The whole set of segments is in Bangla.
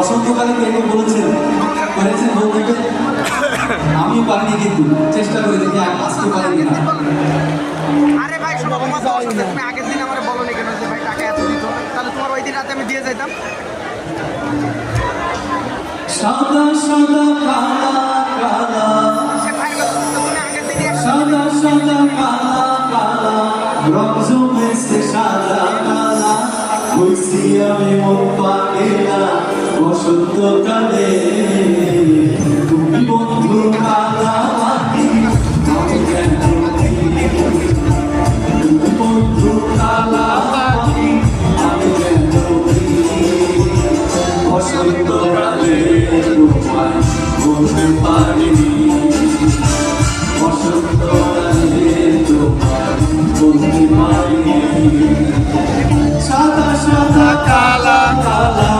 বসন্তকালে কেউ বলেছেন বলতে আমি পারিনি, কিন্তু চেষ্টা করে দেখি আসতে পারি না। আরে ভাই শোনো, তোমার দোষ আছে, তুমি আগের দিন আমার বলো নি কেন যে ভাই টাকা এত দিত, তাহলে তোমার ওই দিন রাতে আমি দিয়ে যাইতাম। সাদা সাদা কালা কালা, তুমি আগের দিনই সাদা সাদা কালা কালা, রং জমেছে সাদা কালা, হইছি আমি মন পাগেলা বসন্তকালে। তুমি বন্ধু কালা মাটি, আমি কেন তুমি বন্ধু কালা মাটি, আমি কেন বসন্তকালে তোমায় বলতে পারিনি, বসন্তকালে তোমায় বলতে পারিনি। সাদা সাদা কালা কালা,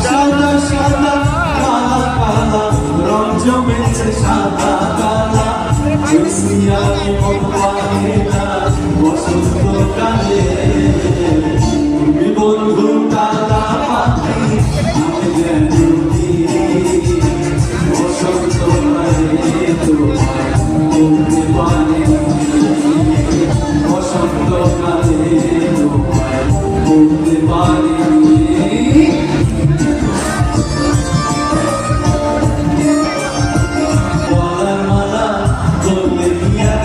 সাদা সাদা কালা কালা, রং জমেছে সাদা কালা, হইছি আমি মন পাগেলা বসন্তকালে। তুমি বন্ধু কালা পাখি, আমি যেন বসন্তকালে তোমায় বলতে পারিনি, বসন্তকালে তোমায় বলতে পারিনি। গলার মালা বললে কি আর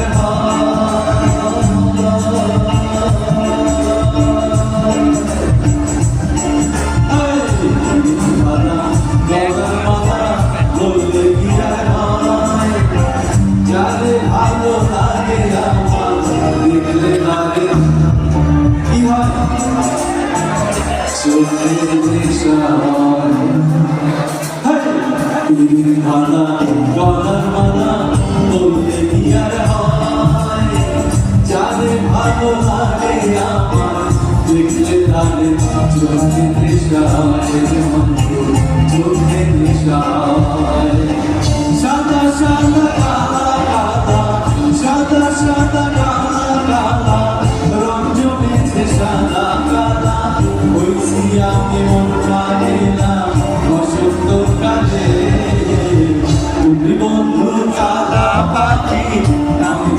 যাদের ভালো লাগে আমার দেখলে লাগে কি হয়, চোখের নেশা ভালা গলার মালা বললে কি আর হয়, যাদের ভালো লাগে আমার দেখলে লাগে চোখের নেশা, চোখের নেশা। সাদা সাদা কালা কালা, সাদা সাদা কালা কালা, রং জমেছে সাদা কালা, হইছি আমি মন পাগেলা বসন্তকালে। তুমি বন্ধু কালা পাখি, আমি